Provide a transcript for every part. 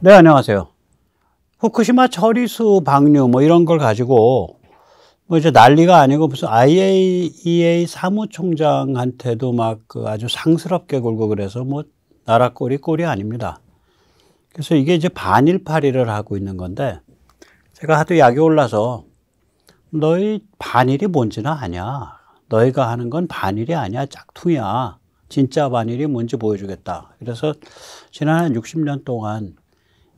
네, 안녕하세요. 후쿠시마 처리수 방류 뭐 이런 걸 가지고 뭐 이제 난리가 아니고 무슨 IAEA 사무총장한테도 막 그 아주 상스럽게 굴고 그래서 뭐 나라 꼴이 아닙니다. 그래서 이게 이제 반일파리를 하고 있는 건데 제가 하도 약이 올라서 너희 반일이 뭔지는 아냐. 너희가 하는 건 반일이 아니야. 짝퉁이야. 진짜 반일이 뭔지 보여주겠다. 그래서 지난 한 60년 동안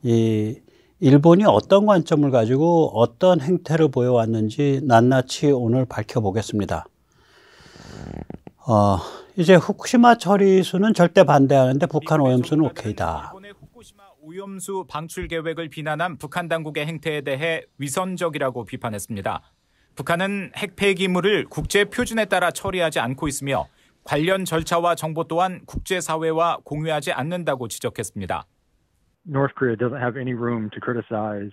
이 일본이 어떤 관점을 가지고 어떤 행태를 보여왔는지 낱낱이 오늘 밝혀보겠습니다. 이제 후쿠시마 처리수는 절대 반대하는데 북한 오염수는 오케이다. 일본의 후쿠시마 오염수 방출 계획을 비난한 북한 당국의 행태에 대해 위선적이라고 비판했습니다. 북한은 핵 폐기물을 국제 표준에 따라 처리하지 않고 있으며 관련 절차와 정보 또한 국제사회와 공유하지 않는다고 지적했습니다. North Korea doesn't have any room to criticize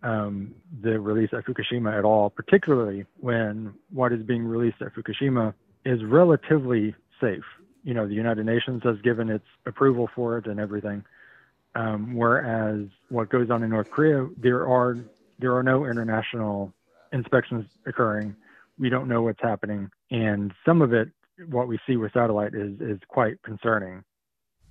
the release at Fukushima at all, particularly when what is being released at Fukushima is relatively safe. You know, the United Nations has given its approval for it and everything, whereas what goes on in North Korea, there are no international inspections occurring. We don't know what's happening, and some of it, what we see with satellite, is quite concerning.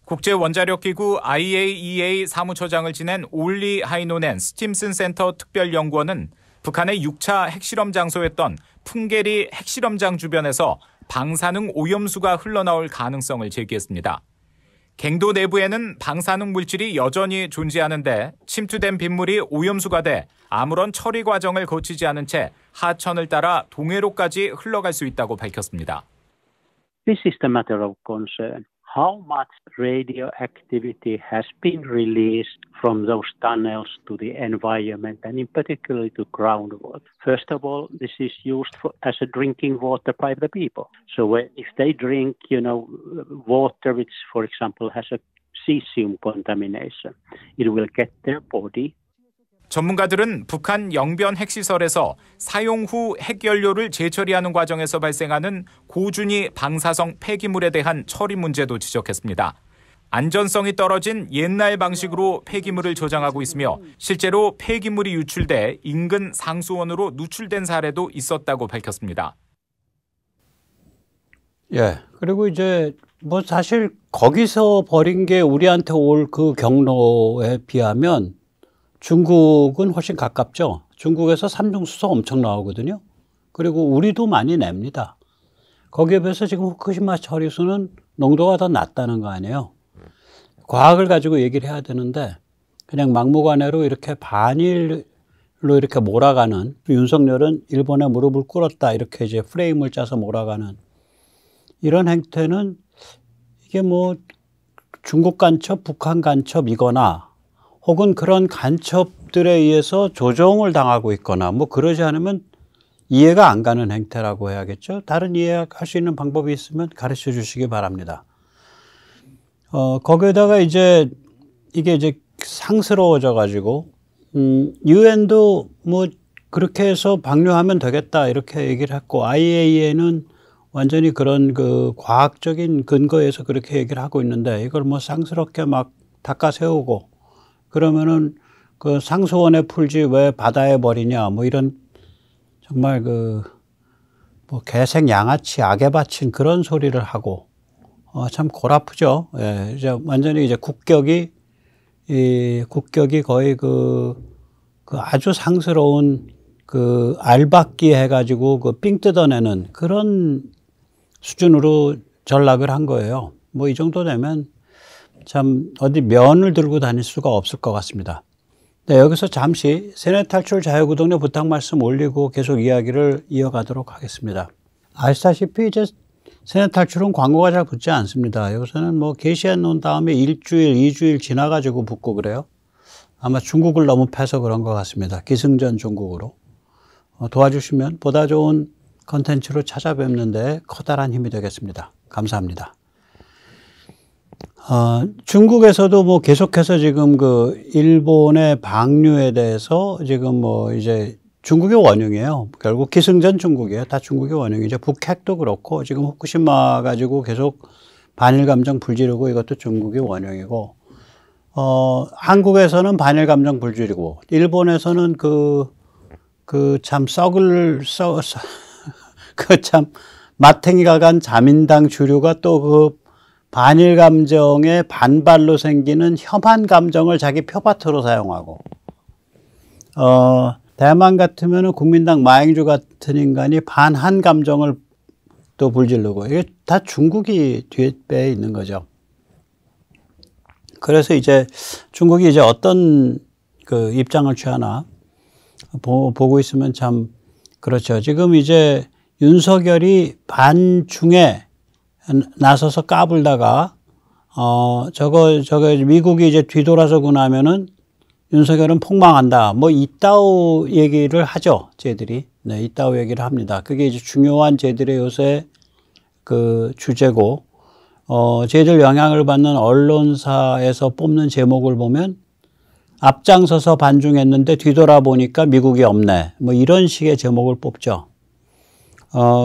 국제원자력기구 IAEA 사무처장을 지낸 올리 하이노넨 스팀슨 센터 특별연구원은 북한의 6차 핵실험 장소였던 풍계리 핵실험장 주변에서 방사능 오염수가 흘러나올 가능성을 제기했습니다. 갱도 내부에는 방사능 물질이 여전히 존재하는데 침투된 빗물이 오염수가 돼 아무런 처리 과정을 거치지 않은 채 하천을 따라 동해로까지 흘러갈 수 있다고 밝혔습니다. This is the matter of concern. How much radioactivity has been released from those tunnels to the environment and in particular to groundwater? First of all, this is used as a drinking water by the people. So if they drink, water which, for example, has a cesium contamination, it will get their body. 전문가들은 북한 영변 핵시설에서 사용 후 핵연료를 재처리하는 과정에서 발생하는 고준위 방사성 폐기물에 대한 처리 문제도 지적했습니다. 안전성이 떨어진 옛날 방식으로 폐기물을 저장하고 있으며 실제로 폐기물이 유출돼 인근 상수원으로 누출된 사례도 있었다고 밝혔습니다. 예, 그리고 이제 뭐 사실 거기서 버린 게 우리한테 올 그 경로에 비하면 중국은 훨씬 가깝죠. 중국에서 삼중수소 엄청 나오거든요. 그리고 우리도 많이 냅니다. 거기에 비해서 지금 후쿠시마 처리수는 농도가 더 낮다는 거 아니에요. 과학을 가지고 얘기를 해야 되는데 그냥 막무가내로 이렇게 반일로 이렇게 몰아가는, 윤석열은 일본에 무릎을 꿇었다 이렇게 이제 프레임을 짜서 몰아가는 이런 행태는 이게 뭐 중국 간첩, 북한 간첩이거나 혹은 그런 간첩들에 의해서 조종을 당하고 있거나 뭐 그러지 않으면 이해가 안 가는 행태라고 해야겠죠. 다른 이해할 수 있는 방법이 있으면 가르쳐 주시기 바랍니다. 거기에다가 이제 이게 이제 상스러워져 가지고 유엔도 뭐 그렇게 해서 방류하면 되겠다 이렇게 얘기를 했고 IAEA는 완전히 그런 그 과학적인 근거에서 그렇게 얘기를 하고 있는데 이걸 뭐 상스럽게 막 닦아 세우고 그러면은 그 상수원에 풀지 왜 바다에 버리냐 뭐 이런 정말 그 뭐 개생 양아치 악에 바친 그런 소리를 하고 참 골아프죠. 예, 이제 완전히 이제 국격이 거의 그 아주 상스러운 그 알박기 해가지고 그 삥 뜯어내는 그런 수준으로 전락을 한 거예요. 뭐 이 정도 되면 참 어디 면을 들고 다닐 수가 없을 것 같습니다. 네, 여기서 잠시 세뇌 탈출 자유구독료 부탁 말씀 올리고 계속 이야기를 이어가도록 하겠습니다. 아시다시피 이제 세뇌 탈출은 광고가 잘 붙지 않습니다. 여기서는 뭐 게시해 놓은 다음에 일주일, 2주일 지나가지고 붙고 그래요. 아마 중국을 너무 패서 그런 것 같습니다. 기승전 중국으로. 도와주시면 보다 좋은 컨텐츠로 찾아뵙는 데 커다란 힘이 되겠습니다. 감사합니다. 중국에서도 뭐 계속해서 지금 그 일본의 방류에 대해서 지금 뭐 이제 중국의 원흉이에요. 결국 기승전 중국이에요. 다 중국의 원흉이죠. 북핵도 그렇고 지금 후쿠시마 가지고 계속 반일 감정 불지르고 이것도 중국의 원흉이고 한국에서는 반일 감정 불주이고, 일본에서는 마탱이가 간 자민당 주류가 또 그 반일 감정의 반발로 생기는 혐한 감정을 자기 표밭으로 사용하고, 대만 같으면은 국민당 마행주 같은 인간이 반한 감정을 또 불지르고, 이게 다 중국이 뒷배에 있는 거죠. 그래서 이제 중국이 이제 어떤 그 입장을 취하나 보고 있으면 참 그렇죠. 지금 이제 윤석열이 반중에 나서서 까불다가 저거 미국이 이제 뒤돌아서고 나면은 윤석열은 폭망한다. 뭐 이따오 얘기를 하죠. 쟤들이. 네, 이따오 얘기를 합니다. 그게 이제 중요한 쟤들의 요새 그 주제고, 쟤들 영향을 받는 언론사에서 뽑는 제목을 보면 앞장서서 반중했는데 뒤돌아보니까 미국이 없네. 뭐 이런 식의 제목을 뽑죠.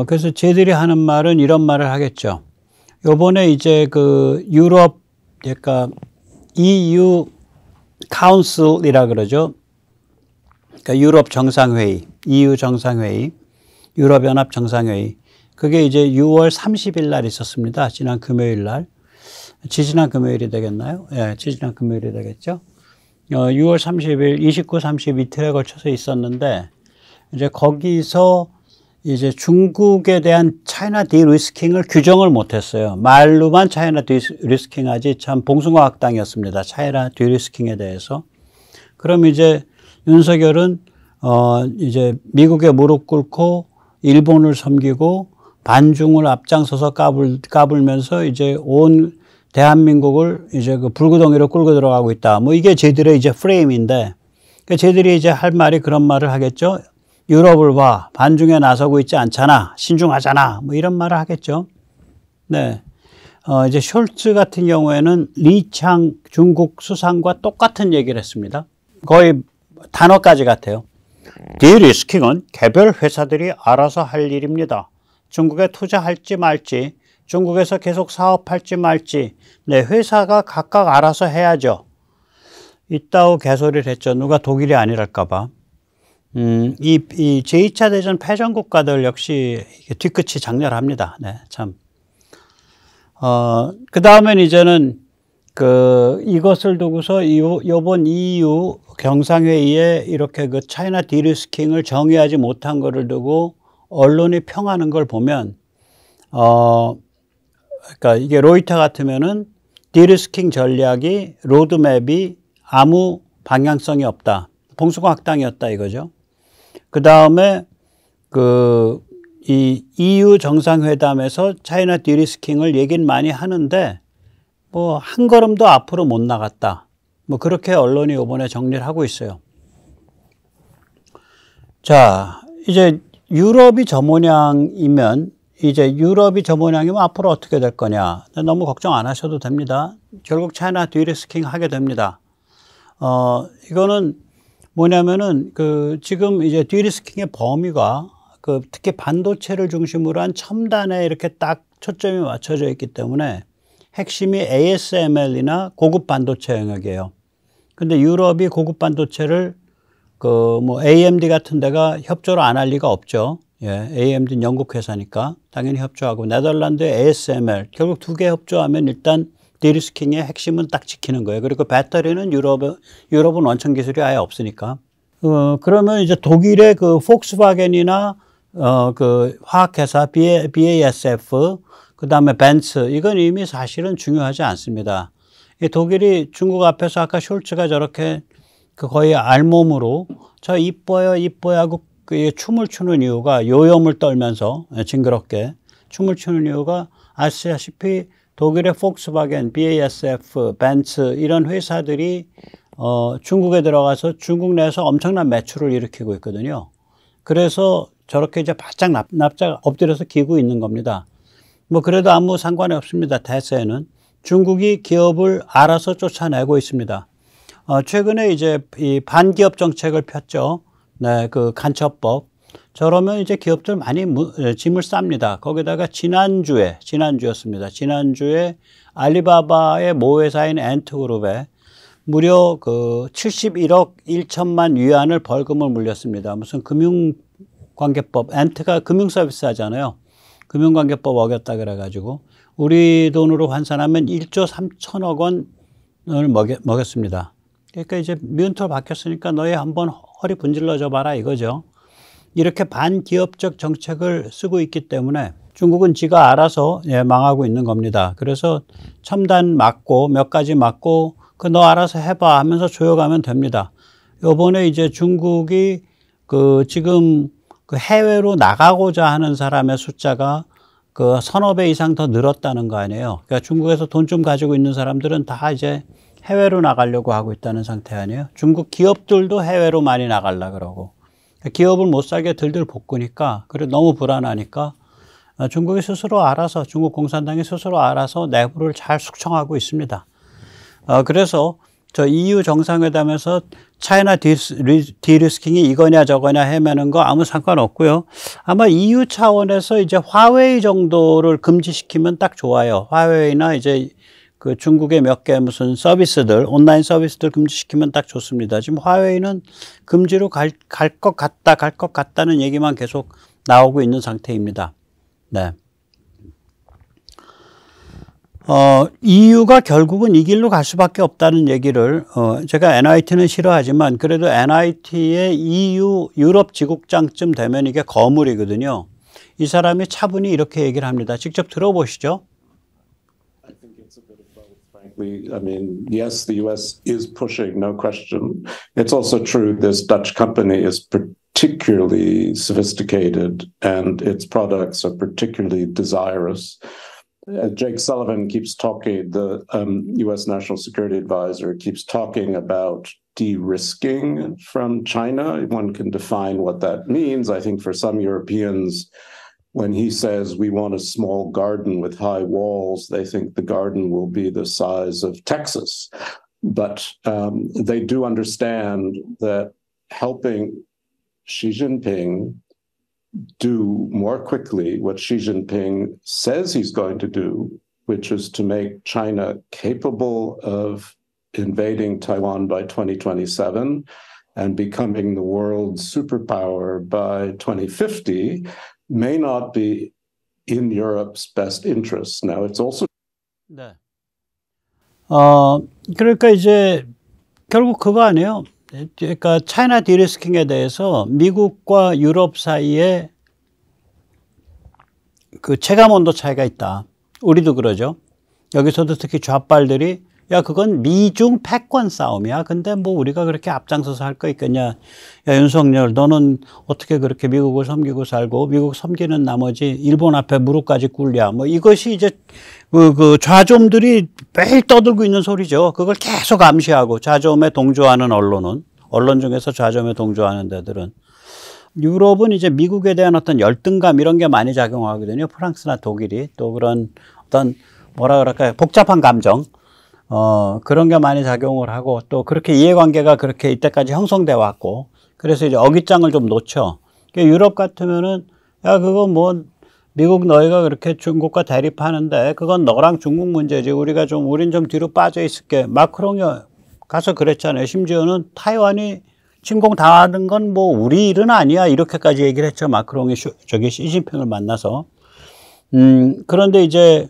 그래서 쟤들이 하는 말은 이런 말을 하겠죠. 요번에 이제 그 유럽, 그러니까 EU 카운슬이라 그러죠. 그러니까 유럽 정상회의, EU 정상회의, 유럽연합 정상회의. 그게 이제 6월 30일 날 있었습니다. 지난 금요일 날. 지지난 금요일이 되겠나요? 예, 지지난 금요일이 되겠죠. 6월 30일, 29, 30 이틀에 걸쳐서 있었는데, 이제 거기서 이제 중국에 대한 차이나 디리스킹을 규정을 못했어요. 말로만 차이나 디리스킹 하지 참 봉숭아학당이었습니다. 차이나 디리스킹에 대해서. 그럼 이제 윤석열은 이제 미국에 무릎 꿇고 일본을 섬기고 반중을 앞장서서 까불면서 이제 온 대한민국을 이제 그 불구덩이로 끌고 들어가고 있다. 뭐 이게 쟤들의 이제 프레임인데, 그러니까 쟤들이 이제 할 말이 그런 말을 하겠죠. 유럽을 봐. 반중에 나서고 있지 않잖아. 신중하잖아. 뭐 이런 말을 하겠죠. 네. 이제 숄츠 같은 경우에는 리창 중국 수상과 똑같은 얘기를 했습니다. 거의 단어까지 같아요. 디리스킹은 개별 회사들이 알아서 할 일입니다. 중국에 투자할지 말지, 중국에서 계속 사업할지 말지, 네, 회사가 각각 알아서 해야죠. 이따오 개소리를 했죠. 누가 독일이 아니랄까봐. 이 제2차 대전 패전 국가들 역시 뒤끝이 장렬합니다. 네, 참. 그 다음엔 이제는 이것을 두고서 요번 EU 경상회의에 이렇게 그 차이나 디리스킹을 정의하지 못한 거를 두고 언론이 평하는 걸 보면, 그러니까 이게 로이터 같으면은 디리스킹 전략이 로드맵이 아무 방향성이 없다. 봉숭아 학당이었다 이거죠. 그 다음에 이 EU 정상회담에서 차이나 디리스킹을 얘기는 많이 하는데 뭐 한 걸음도 앞으로 못 나갔다. 뭐 그렇게 언론이 이번에 정리를 하고 있어요. 자, 이제 유럽이 저 모양이면 앞으로 어떻게 될 거냐. 너무 걱정 안 하셔도 됩니다. 결국 차이나 디리스킹 하게 됩니다. 이거는 뭐냐면은 지금 이제 디리스킹의 범위가 특히 반도체를 중심으로 한 첨단에 이렇게 딱 초점이 맞춰져 있기 때문에 핵심이 ASML이나 고급 반도체 영역이에요. 근데 유럽이 고급 반도체를 뭐 AMD 같은 데가 협조를 안 할 리가 없죠. 예, AMD는 영국 회사니까 당연히 협조하고, 네덜란드의 ASML 결국 두 개 협조하면 일단 디리스킹의 핵심은 딱 지키는 거예요. 그리고 배터리는 유럽은 원천 기술이 아예 없으니까. 그러면 이제 독일의 폭스바겐이나 화학회사 BASF, 그 다음에 벤츠, 이건 이미 사실은 중요하지 않습니다. 이 독일이 중국 앞에서 아까 숄츠가 저렇게 거의 알몸으로 저 이뻐요 하고 춤을 추는 이유가, 요염을 떨면서 징그럽게 춤을 추는 이유가 아시다시피 독일의 폭스바겐, BASF, 벤츠 이런 회사들이 중국에 들어가서 중국 내에서 엄청난 매출을 일으키고 있거든요. 그래서 저렇게 이제 바짝 납작 엎드려서 기고 있는 겁니다. 뭐 그래도 아무 상관이 없습니다. 대세는 중국이 기업을 알아서 쫓아내고 있습니다. 최근에 이제 이 반기업 정책을 폈죠. 네, 간첩법. 저러면 이제 기업들 많이 짐을 쌉니다. 거기다가 지난주였습니다. 지난주에 알리바바의 모회사인 엔트그룹에 무려 그 71억 1천만 위안을 벌금을 물렸습니다. 무슨 금융관계법, 엔트가 금융서비스 하잖아요. 금융관계법 어겼다 그래가지고 우리 돈으로 환산하면 1조 3천억 원을 먹였습니다. 그러니까 이제 미운털 박혔으니까 너희 한번 허리 분질러줘 봐라 이거죠. 이렇게 반기업적 정책을 쓰고 있기 때문에 중국은 지가 알아서 망하고 있는 겁니다. 그래서 첨단 맞고 몇 가지 맞고 그 너 알아서 해봐 하면서 조여가면 됩니다. 요번에 이제 중국이 그 지금 그 해외로 나가고자 하는 사람의 숫자가 그 서너 배 이상 더 늘었다는 거 아니에요. 그러니까 중국에서 돈 좀 가지고 있는 사람들은 다 이제 해외로 나가려고 하고 있다는 상태 아니에요. 중국 기업들도 해외로 많이 나가려고 그러고 기업을 못 살게 들들 볶으니까 그래 너무 불안하니까 중국이 스스로 알아서 중국 공산당이 스스로 알아서 내부를 잘 숙청하고 있습니다. 그래서 저 EU 정상회담에서 차이나 디리스킹이 이거냐 저거냐 헤매는 거 아무 상관없고요. 아마 EU 차원에서 이제 화웨이 정도를 금지시키면 딱 좋아요. 화웨이나 이제 그 중국의 몇 개 무슨 서비스들, 온라인 서비스들 금지시키면 딱 좋습니다. 지금 화웨이는 금지로 갈 것 같다는 얘기만 계속 나오고 있는 상태입니다. 네. EU가 결국은 이 길로 갈 수밖에 없다는 얘기를, 제가 NIT는 싫어하지만 그래도 NIT의 EU 유럽 지국장쯤 되면 이게 거물이거든요. 이 사람이 차분히 이렇게 얘기를 합니다. 직접 들어보시죠. I think it's a bit of both, frankly. I mean, yes, the US is pushing, no question. It's also true this Dutch company is particularly sophisticated and its products are particularly desirous. Jake Sullivan keeps talking, the US National Security Advisor keeps talking about de-risking from China. One can define what that means. I think for some Europeans, when he says we want a small garden with high walls, they think the garden will be the size of Texas. But they do understand that helping Xi Jinping do more quickly what Xi Jinping says he's going to do, which is to make China capable of invading Taiwan by 2027 and becoming the world's superpower by 2050, may not be in Europe's best interests. Now, it's also. 네. 그러니까 이제 결국 그거 아니에요. 그러니까 차이나 디리스킹에 대해서 미국과 유럽 사이에 그 체감 온도 차이가 있다. 우리도 그러죠. 여기서도 특히 좌빨들이 야 그건 미중 패권 싸움이야. 근데 뭐 우리가 그렇게 앞장서서 할 거 있겠냐. 야 윤석열 너는 어떻게 그렇게 미국을 섬기고 살고 미국 섬기는 나머지 일본 앞에 무릎까지 꿇냐. 뭐 이것이 이제 그 좌좀들이 매일 떠들고 있는 소리죠. 그걸 계속 암시하고 좌좀에 동조하는 언론 중에서 좌좀에 동조하는 데들은 유럽은 이제 미국에 대한 어떤 열등감 이런 게 많이 작용하거든요. 프랑스나 독일이 또 그런 어떤 뭐라 그럴까요? 복잡한 감정 그런 게 많이 작용을 하고 또 그렇게 이해관계가 그렇게 이때까지 형성돼 왔고 그래서 이제 어깃장을 좀 놓죠. 그러니까 유럽 같으면은 야 그거 뭐 미국 너희가 그렇게 중국과 대립하는데 그건 너랑 중국 문제지. 우린 좀 뒤로 빠져 있을게. 마크롱이 가서 그랬잖아요. 심지어는 타이완이 침공당하는 건 뭐 우리 일은 아니야. 이렇게까지 얘기를 했죠. 마크롱이 시진핑을 만나서. 그런데 이제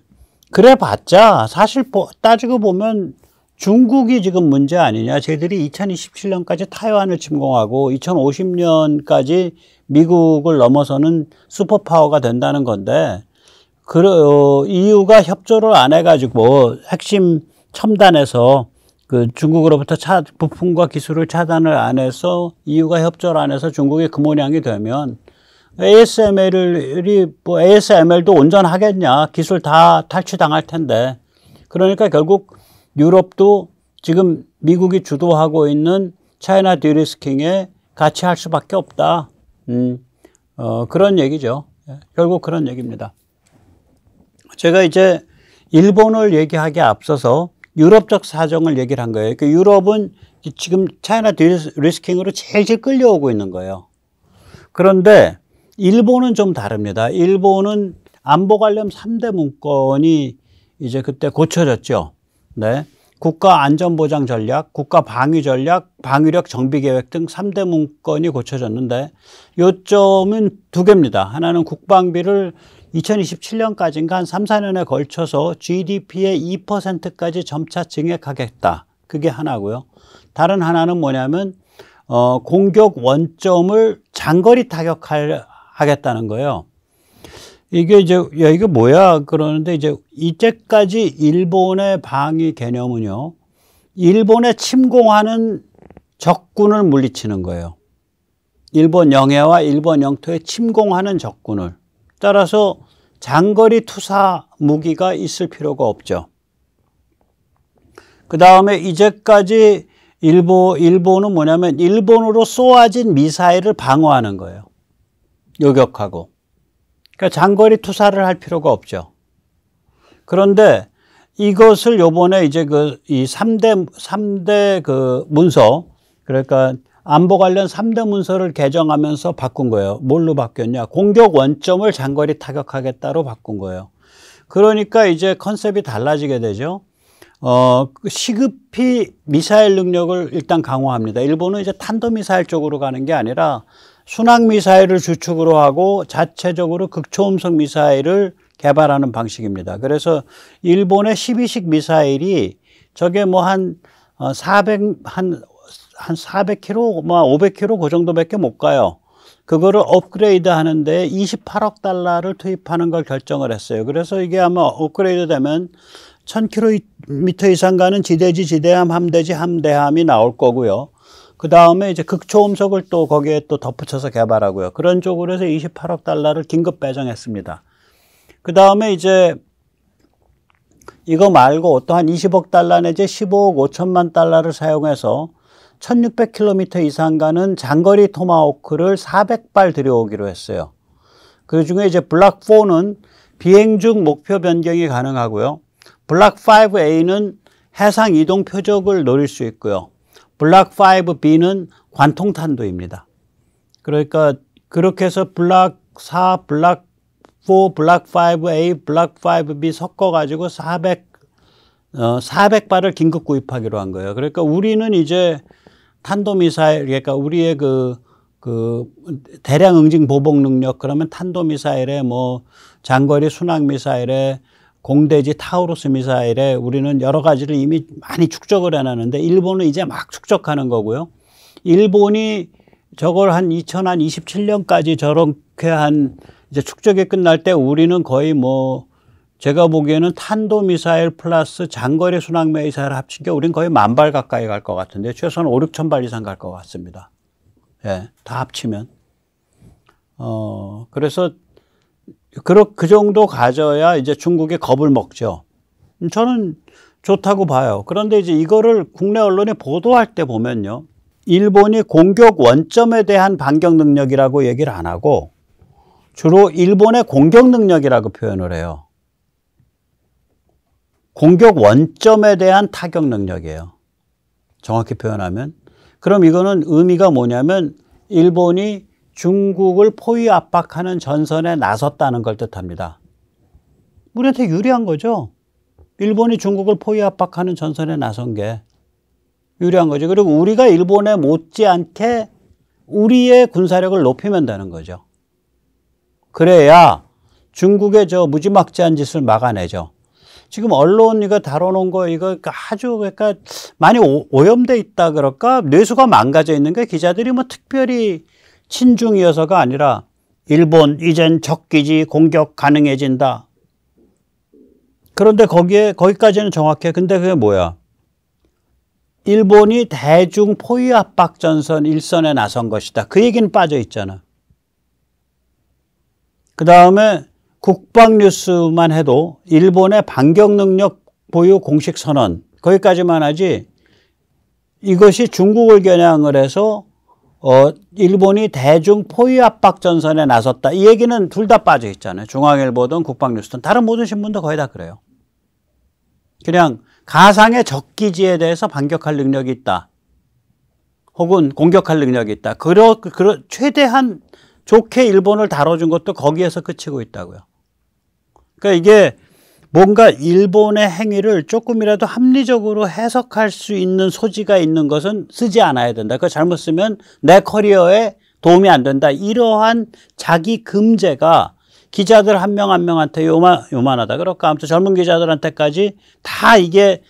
그래 봤자 사실 따지고 보면 중국이 지금 문제 아니냐. 쟤들이 2027년까지 타이완을 침공하고 2050년까지 미국을 넘어서는 슈퍼파워가 된다는 건데 EU가 협조를 안 해가지고 핵심 첨단에서 그 중국으로부터 부품과 기술을 차단을 안 해서 EU가 협조를 안 해서 중국이 그 모양이 되면 ASML도 온전하겠냐. 기술 다 탈취당할 텐데. 그러니까 결국 유럽도 지금 미국이 주도하고 있는 차이나 디리스킹에 같이 할 수밖에 없다. 그런 얘기죠. 결국 그런 얘기입니다. 제가 이제 일본을 얘기하기에 앞서서 유럽적 사정을 얘기를 한 거예요. 그러니까 유럽은 지금 차이나 디리스킹으로 제일 끌려오고 있는 거예요. 그런데 일본은 좀 다릅니다. 일본은 안보 관련 3대 문건이 이제 그때 고쳐졌죠. 네. 국가 안전보장 전략, 국가 방위 전략, 방위력 정비 계획 등 3대 문건이 고쳐졌는데 요점은 두 개입니다. 하나는 국방비를 2027년까지인가 한 3, 4년에 걸쳐서 GDP의 2%까지 점차 증액하겠다. 그게 하나고요. 다른 하나는 뭐냐면 공격 원점을 장거리 타격하겠다는 거예요. 이게 이제 야 이게 뭐야 그러는데 이제까지 일본의 방위 개념은요. 일본에 침공하는 적군을 물리치는 거예요. 일본 영해와 일본 영토에 침공하는 적군을. 따라서 장거리 투사 무기가 있을 필요가 없죠. 그 다음에 이제까지 일본은 뭐냐면 일본으로 쏘아진 미사일을 방어하는 거예요. 요격하고. 그러니까 장거리 투사를 할 필요가 없죠. 그런데 이것을 요번에 이제 이 3대 그 문서, 그러니까 안보 관련 3대 문서를 개정하면서 바꾼 거예요. 뭘로 바뀌었냐? 공격 원점을 장거리 타격하겠다로 바꾼 거예요. 그러니까 이제 컨셉이 달라지게 되죠. 시급히 미사일 능력을 일단 강화합니다. 일본은 이제 탄도미사일 쪽으로 가는 게 아니라 순항미사일을 주축으로 하고 자체적으로 극초음속 미사일을 개발하는 방식입니다. 그래서 일본의 12식 미사일이 저게 뭐 한 400km, 뭐 500km 그 정도밖에 못 가요. 그거를 업그레이드 하는데 28억 달러를 투입하는 걸 결정을 했어요. 그래서 이게 아마 업그레이드 되면 1000km 이상 가는 지대지 지대함, 함대지 함대함이 나올 거고요. 그 다음에 이제 극초음속을 또 거기에 또 덧붙여서 개발하고요. 그런 쪽으로 해서 28억 달러를 긴급 배정했습니다. 그 다음에 이제 이거 말고 또 한 20억 달러 내지 15억 5천만 달러를 사용해서 1600km 이상 가는 장거리 토마호크를 400발 들여오기로 했어요. 그 중에 이제 블락 4는 비행 중 목표 변경이 가능하고요. 블락 5A는 해상 이동 표적을 노릴 수 있고요. 블락 5B는 관통탄도입니다. 그러니까 그렇게 해서 블락 4, 블락 4, 블락 5A, 블락 5B 섞어가지고 400발을 긴급 구입하기로 한 거예요. 그러니까 우리는 이제 탄도미사일, 그러니까 우리의 그 대량 응징 보복 능력, 그러면 탄도미사일에 뭐 장거리 순항미사일에 공대지 타우루스 미사일에 우리는 여러 가지를 이미 많이 축적을 해놨는데 일본은 이제 막 축적하는 거고요. 일본이 저걸 한 2027년까지 저렇게 이제 축적이 끝날 때 우리는 거의 뭐 제가 보기에는 탄도미사일 플러스 장거리 순항미사일 합친 게 우린 거의 10,000발 가까이 갈 것 같은데 최소한 5, 6천 발 이상 갈 것 같습니다. 예, 다 합치면. 그래서 그 정도 가져야 이제 중국에 겁을 먹죠. 저는 좋다고 봐요. 그런데 이제 이거를 국내 언론에 보도할 때 보면요. 일본이 공격 원점에 대한 반격 능력이라고 얘기를 안 하고 주로 일본의 공격 능력이라고 표현을 해요. 공격 원점에 대한 타격 능력이에요. 정확히 표현하면. 그럼 이거는 의미가 뭐냐면 일본이 중국을 포위 압박하는 전선에 나섰다는 걸 뜻합니다. 우리한테 유리한 거죠. 일본이 중국을 포위 압박하는 전선에 나선 게 유리한 거죠. 그리고 우리가 일본에 못지않게 우리의 군사력을 높이면 되는 거죠. 그래야 중국의 저 무지막지한 짓을 막아내죠. 지금 언론 이거 다뤄놓은 거 이거 아주 그러니까 많이 오염돼 있다 그럴까? 뇌수가 망가져 있는 게 기자들이 뭐 특별히 친중이어서가 아니라 일본 이젠 적기지 공격 가능해진다. 그런데 거기까지는 정확해. 근데 그게 뭐야? 일본이 대중 포위 압박 전선 일선에 나선 것이다. 그 얘기는 빠져 있잖아. 그 다음에 국방 뉴스만 해도 일본의 반격 능력 보유 공식 선언 거기까지만 하지 이것이 중국을 겨냥을 해서 일본이 대중 포위 압박 전선에 나섰다. 이 얘기는 둘 다 빠져 있잖아요. 중앙일보든 국방뉴스든 다른 모든 신문도 거의 다 그래요. 그냥 가상의 적기지에 대해서 반격할 능력이 있다. 혹은 공격할 능력이 있다. 최대한 좋게 일본을 다뤄준 것도 거기에서 그치고 있다고요. 그러니까 이게 뭔가 일본의 행위를 조금이라도 합리적으로 해석할 수 있는 소지가 있는 것은 쓰지 않아야 된다. 그거 잘못 쓰면 내 커리어에 도움이 안 된다. 이러한 자기 금제가 기자들 한 명 한 명한테 요만하다. 그럴까? 아무튼 젊은 기자들한테까지 다 이게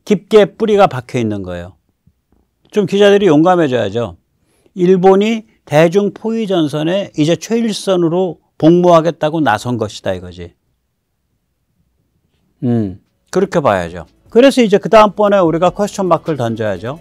깊게 뿌리가 박혀 있는 거예요. 좀 기자들이 용감해져야죠. 일본이 대중 포위 전선에 이제 최일선으로 복무하겠다고 나선 것이다 이거지. 그렇게 봐야죠. 그래서 이제 그 다음번에 우리가 퀘스천 마크를 던져야죠.